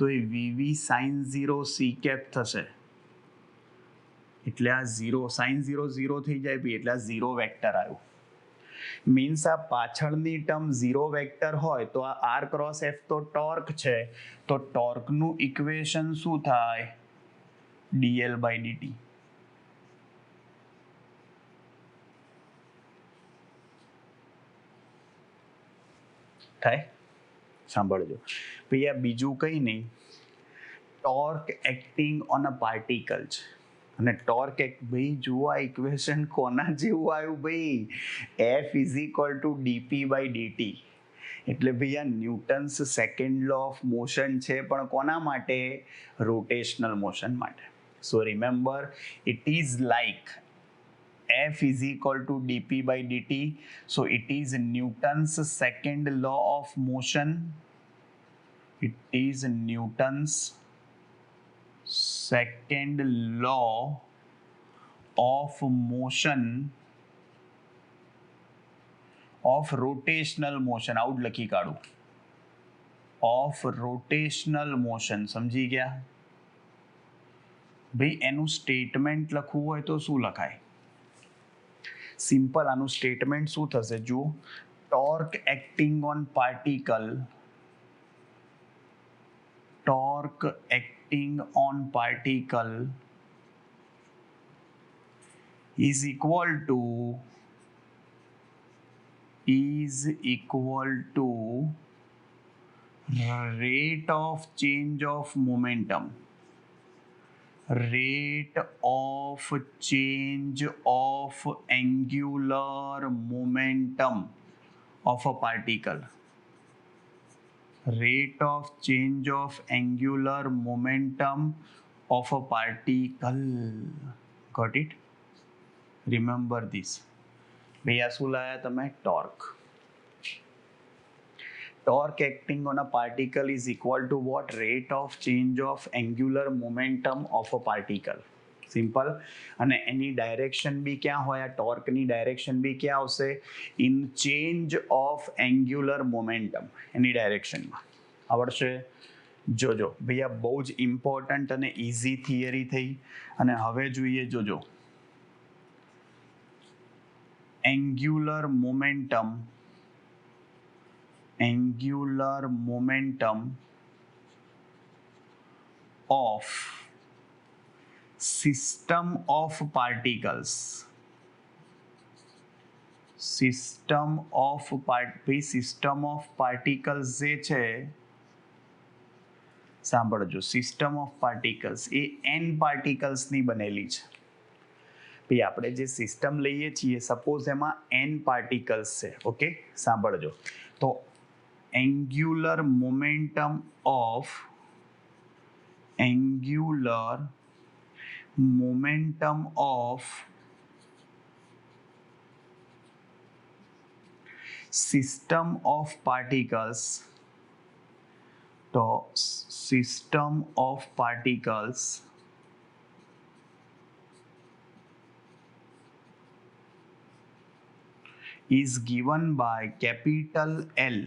તો એ વી સાઇન 0 સી કેપ થશે. એટલે આ 0 સાઇન 0 થઈ જાય ભાઈ, એટલે આ 0 વેક્ટર આવ્યું. મીન્સ આ પાછળની ટર્મ 0 વેક્ટર હોય તો આ આર ક્રોસ એફ તો ટોર્ક છે, તો ટોર્કનું ઇક્વેશન શું થાય, ડીએલ બાય ડીટી. થાય. સાંભળજો ભાઈ, આ બીજું કંઈ નહીં, torque acting on a particle છે. અને ટોર્ક ભાઈ જુઓ આ ઇક્વેશન કોના જેવું આવ્યું ભાઈ, F is equal to dp by dt. એટલે ભાઈ આ Newton's second law of motion છે, પણ કોના માટે, રોટેશનલ મોશન માટે. So remember it is like F is equal to dp by dt. So it is Newton's second law of motion. It is Newton's second law of motion of rotational motion. Out લખી કાઢું, of rotational motion. સમજી ગયા ભાઈ. એનું statement લખવું હોય તો શું લખાય, સિમ્પલ. આનું સ્ટેટમેન્ટ શું થશે જુઓ, torque acting on particle, torque acting on particle is equal to rate of change of momentum. Rate of change of angular momentum of a particle. rate of change of angular momentum of a particle. Got it? Remember this. ભૈયા શું લાયા તમે? Torque. Torque acting on a particle is equal to what? Rate of change of angular momentum of a particle. Simple. અને એની direction બી ક્યાં હોય? આ ટોર્કની direction બી ક્યાં આવશે? In change of angular momentum, એની ડાયરેક્શનમાં આવડશે. જોજો ભૈયા, બહુ જ ઇમ્પોર્ટન્ટ અને ઇઝી થિયરી થઈ. અને હવે જોઈએ, જોજો, angular momentum of system of particles. System of particles જે છે, સાંભળજો, system of particles A n પાર્ટિકલ્સની બનેલી છે. ભાઈ આપણે જે સિસ્ટમ લઈએ છીએ, સપોઝ એમાં n પાર્ટિકલ્સ છે. ઓકે, સાંભળજો. તો angular momentum of system of particles, તો system of particles is given by capital L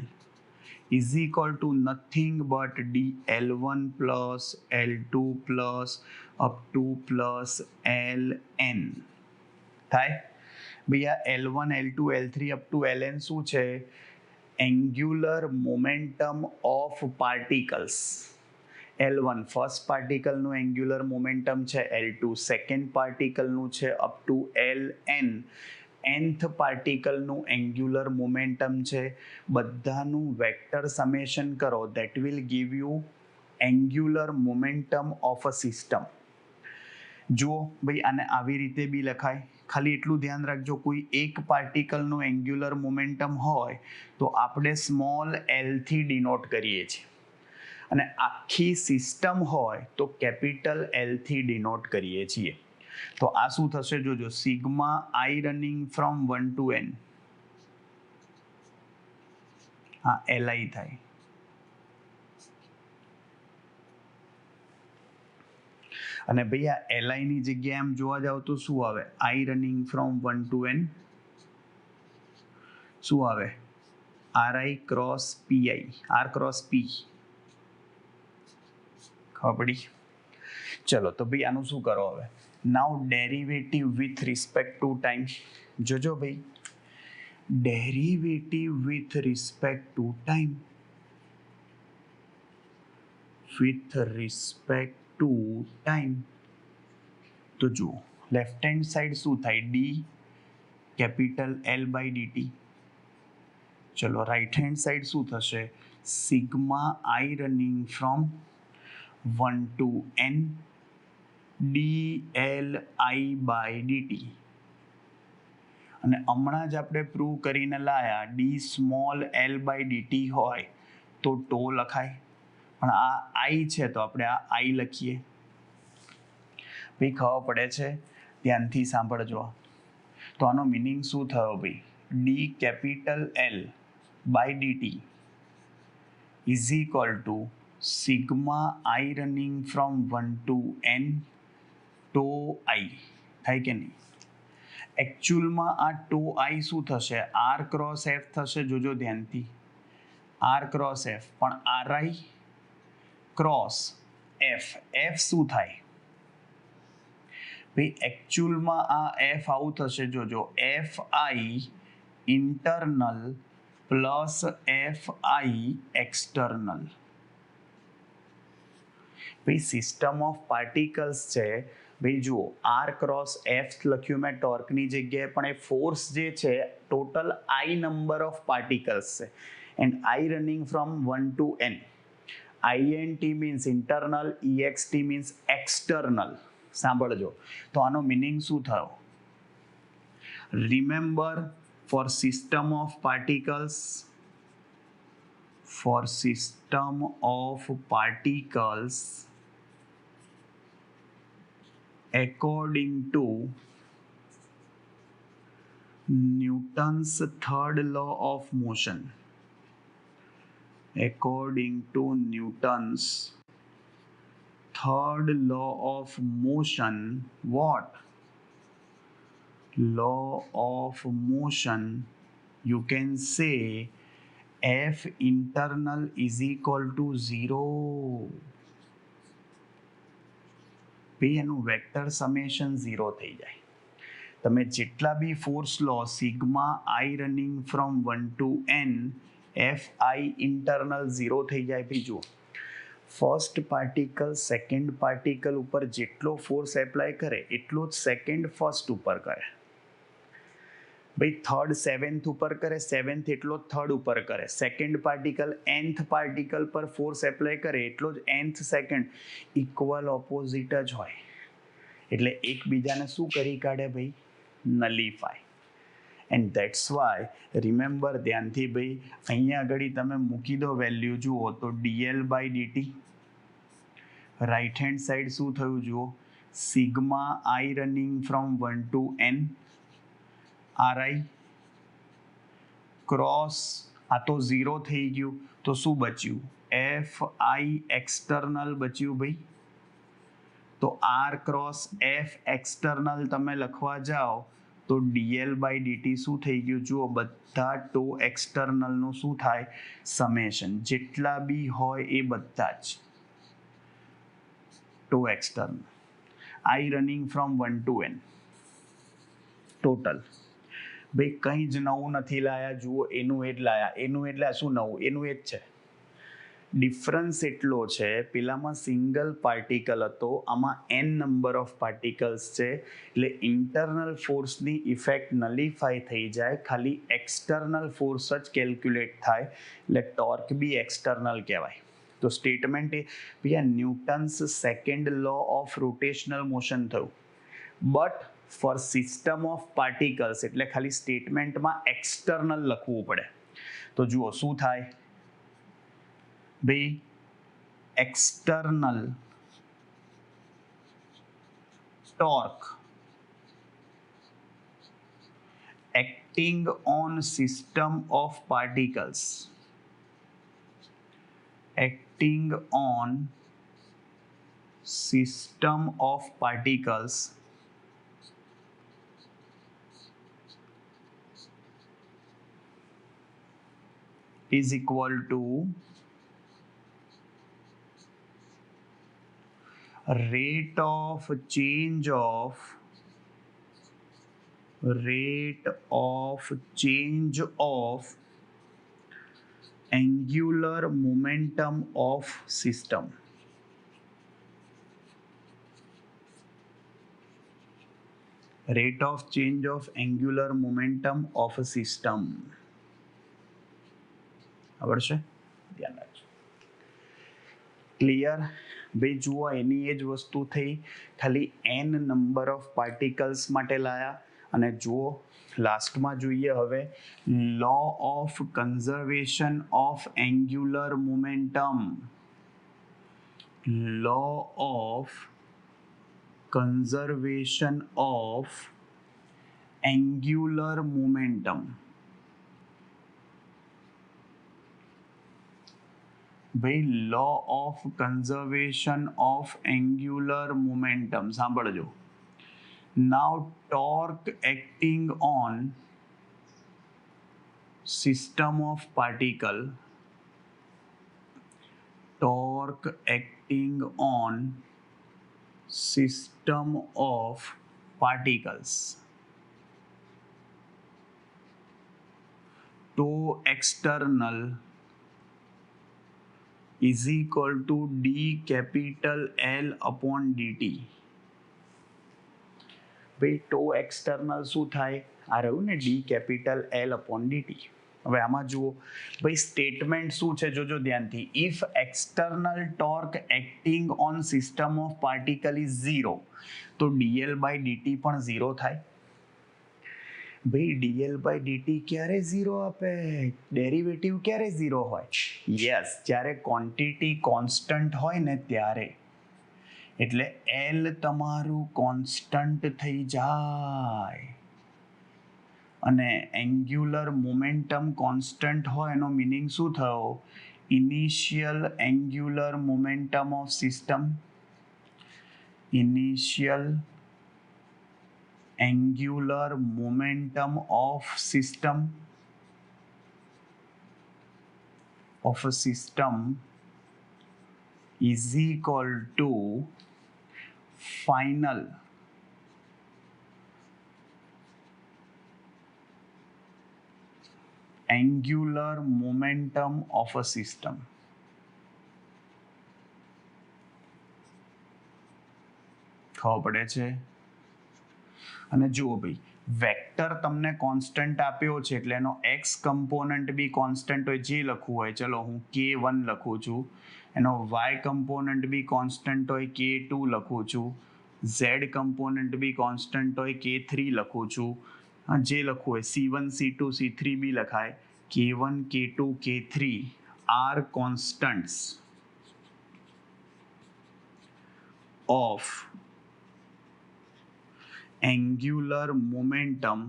is equal to nothing but dL1 plus L2 plus up to plus Ln થાય. ભૈયા L1 L2 L3 up to Ln શું છે? Angular momentum of particles. L1 first પાર્ટિકલનું angular momentum છે, L2 second પાર્ટિકલનું છે up to Ln nth પાર્ટિકલનું angular momentum છે. બધાનું વેક્ટર સમેશન કરો, that will give you angular momentum of a system. જુઓ ભાઈ, આને આવી રીતે બી લખાય. ખાલી એટલું ધ્યાન રાખજો, કોઈ એક પાર્ટિકલનું એંગ્યુલર મોમેન્ટમ હોય તો આપણે સ્મોલ l થી ડિનોટ કરીએ છીએ, અને આખી સિસ્ટમ હોય તો કેપિટલ L થી ડિનોટ કરીએ છીએ. તો આ શું થશે? જોજો, sigma I running from 1 to n, હા Li થાય. અને ભૈયા Li ની જગ્યાએ આમ જોવા જાવ તો શું આવે? I running from 1 to n શું આવે? Ri cross Pi, R cross P. ખબર પડી? ચલો, તો ભાઈ આનું શું કરો હવે? Now derivative with respect to time. જોજો ભાઈ, derivative with respect to time, તો જુઓ, લેફ્ટ હેન્ડ સાઈડ શું થાય? d capital L by dt. ચલો, રાઈટ હેન્ડ સાઈડ શું થશે? Sigma I running from 1 to n dLi by dt. અને હમણાં જ આપણે પ્રૂવ કરીને લાયા, d small l by dt હોય તો ટો લખાય, પણ આ I છે તો આપણે આ I લખીએ. ભાઈ ખબર પડે છે? ધ્યાનથી સાંભળજો. તો આનો મિનિંગ શું થયો ભાઈ? d capital L by dt is equal to sigma I running from 1 to n tau I થાય કે નહીં? એકચ્યુઅલમાં આ ટો I શું થશે? R ક્રોસ F થશે. જોજો ધ્યાનથી, R ક્રોસ F, પણ RI ક્રોસ F, F શું થાય ભાઈ? એકચ્યુઅલમાં આ F આવું થશે. જોજો, FI internal plus FI external. ભાઈ સિસ્ટમ ઓફ પાર્ટિકલ્સ છે. ભાઈ જુઓ, R ક્રોસ F લખ્યું મેં ટોર્કની જગ્યાએ, પણ એ ફોર્સ જે છે total I number of particles છે, and I running from 1 to n. INT means internal, EXT means external. સાંભળજો, તો આનો મિનિંગ શું થયો? Remember, for system of particles for system of particles according to Newton's third law of motion. According to Newton's third law of motion, what? Law of motion, you can say F internal is equal to 0. ભાઈ એનું vector summation 0 થઈ જાય. તમે જેટલા બી force લો sigma i running from 1 to n F I internal 0 થઈ જાય. ભાઈ જુઓ, ફર્સ્ટ પાર્ટિકલ સેકન્ડ પાર્ટિકલ ઉપર જેટલો ફોર્સ એપ્લાય કરે એટલો જ સેકન્ડ ફર્સ્ટ ઉપર કરે. ભાઈ થર્ડ સેવન્થ ઉપર કરે, સેવન્થ એટલો જ થર્ડ ઉપર કરે. સેકન્ડ પાર્ટિકલ nth પાર્ટિકલ પર ફોર્સ એપ્લાય કરે એટલો જ nth સેકન્ડ. ઇક્વલ ઓપોઝિટ જ હોય એટલે એકબીજાને શું કરી કાઢે ભાઈ? નલિફાય. એન્ડ ધેટ્સ વાય રિમેમ્બર, ધ્યાનથી ભાઈ અહીંયા આગળ તમે મૂકી દો વેલ્યુ, જુઓ તો dl/dt. રાઈટ હેન્ડ સાઈડ શું થયું જુઓ, sigma i running from 1 to n RI cross આ તો 0 થઈ ગયું તો શું બચ્યું? FI એક્સટર્નલ બચ્યું ભાઈ. તો R ક્રોસ F એક્સટર્નલ તમે લખવા જાઓ તો dl/dt શું થઈ ગયું? જુઓ, બધા ટો એક્સટર્નલનું શું થાય? સમેશન. જેટલા બી હોય એ બધા જ tau external. I running from 1 to n total. ભાઈ કંઈ જ નવું નથી લાયા, જુઓ એનું એ જ લાયા. એનું એટલે શું નવું? એનું એ જ છે. ડિફરન્સ એટલો છે, પેલામાં સિંગલ પાર્ટિકલ હતો, આમાં n નંબર ઓફ પાર્ટિકલ્સ છે, એટલે ઇન્ટરનલ ફોર્સની ઇફેક્ટ નલિફાઈ થઈ જાય, ખાલી એક્સટર્નલ ફોર્સ જ કેલ્ક્યુલેટ થાય, એટલે ટોર્ક બી એક્સટર્નલ કહેવાય. તો સ્ટેટમેન્ટ એ ભાઈ આ Newton's second law of rotational motion થયું. But for system of particles એટલે ખાલી સ્ટેટમેન્ટમાં એક્સટર્નલ લખવું પડે. તો જુઓ શું થાય ભાઈ, external torque acting on system of particles, acting on system of particles is equal to rate of change of angular momentum of system. Rate of change of angular momentum of a system. આવડશે? ધ્યાન રાખજો. Clear? ભાઈ જુઓ, એની એ જ વસ્તુ થઈ, ખાલી n number of particles માટે લાયા. અને જુઓ લાસ્ટમાં જોઈએ હવે, law of conservation of angular momentum. Law of conservation of angular momentum. ભાઈ law of conservation of angular momentum સાંભળજો. Now torque acting on system of particle, torque acting on system of particles, tau external is equal to d capital L upon dt. ભાઈ ટો external શું થાય? આ રહ્યું ને d capital L upon dt. હવે આમાં જુઓ ભાઈ સ્ટેટમેન્ટ શું છે, જોજો ધ્યાનથી. If external torque acting on system of particle is 0 તો dl/dt પણ 0 થાય. ભાઈ ડીએલ બાય ડીટી ક્યારે ઝીરો આપે? ડેરિવેટિવ ક્યારે ઝીરો હોય? યસ, જ્યારે ક્વોન્ટિટી કોન્સ્ટન્ટ હોય ને ત્યારે. એટલે એલ તમારું કોન્સ્ટન્ટ થઈ જાય અને એંગ્યુલર મોમેન્ટમ કોન્સ્ટન્ટ હોય એનો મિનિંગ શું થયો? Initial angular momentum of system, initial angular momentum of a system is equal to final angular momentum of a system. ખબર પડે છે? અને જુઓ ભાઈ, વેક્ટર તમને કોન્સ્ટન્ટ આપ્યો છે એટલે એનો એક્સ કમ્પોનન્ટ બી કોન્સ્ટન્ટ હોય, જે લખવું હોય. ચલો હું K1 લખું છું, એનો વાય કમ્પોનન્ટ બી કોન્સ્ટન્ટ હોય, K2 લખું છું, ઝેડ કમ્પોનન્ટ બી કોન્સ્ટન્ટ હોય, K3 લખું છું. જે લખવું હોય C1 C2 C3 બી લખાય. K1 K2 K3 are constants of angular momentum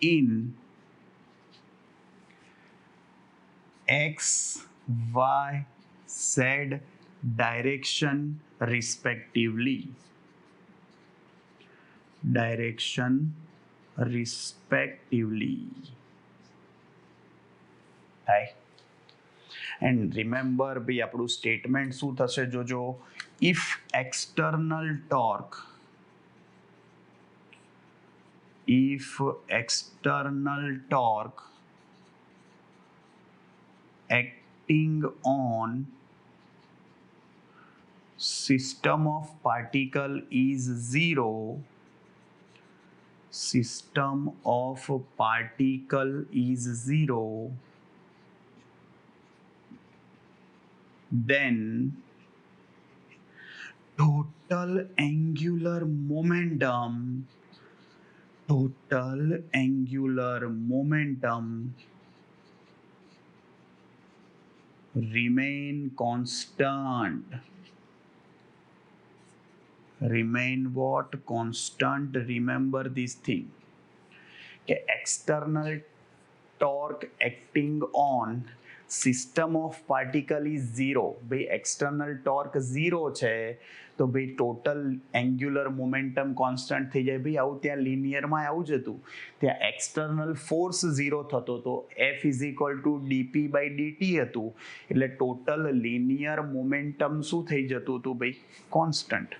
in x, y, z direction respectively. થાય. એન્ડ રિમેમ્બર ભાઈ આપણું સ્ટેટમેન્ટ શું થશે જોજો. If external torque acting on system of particle is zero, then total angular momentum remain constant. Remain what? Constant. Remember this thing કે external torque acting on system of particle is zero. ભાઈ external torque zero છે તો ભાઈ total angular momentum constant થઈ જાય. ભાઈ આવું ત્યાં લિનિયરમાં આવું જ હતું, ત્યાં એક્સટર્નલ ફોર્સ ઝીરો થતો હતો, f is equal to dp by dt હતું, એટલે ટોટલ લિનિયર મોમેન્ટમ શું થઈ જતું હતું ભાઈ? કોન્સ્ટન્ટ.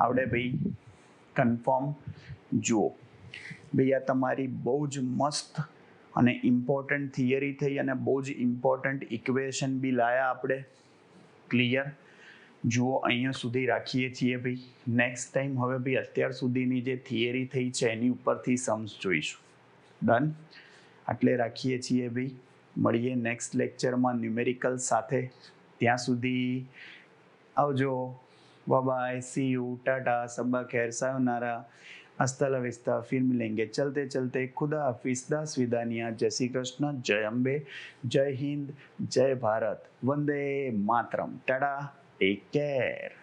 આવડે ભાઈ? કન્ફર્મ? જુઓ ભાઈ, આ તમારી બહુ જ મસ્ત અને ઇમ્પોર્ટન્ટ થિયરી થઈ અને બહુ જ ઇમ્પોર્ટન્ટ ઇક્વેશન બી લાયા આપણે. ક્લિયર? જુઓ અહીંયા સુધી રાખીએ છીએ ભાઈ. નેક્સ્ટ ટાઈમ હવે ભાઈ અત્યાર સુધીની જે થિયરી થઈ છે એની ઉપરથી सम्स જોઈશું. ડન? આટલે રાખીએ છીએ ભાઈ. મળીએ નેક્સ્ટ લેક્ચરમાં ન્યુમેરિકલ સાથે. ત્યાં સુધી આવજો. બાય, સી યુ, ટાટા, સબ્બા ખેર, સાયોનારા, हस्ता ला विस्ता, फिर मिलेंगे चलते चलते. खुदा हाफिज, दास विदानिया, जय श्री कृष्ण, जय अम्बे, जय हिंद, जय भारत, वंदे मातरम. Tata, take care.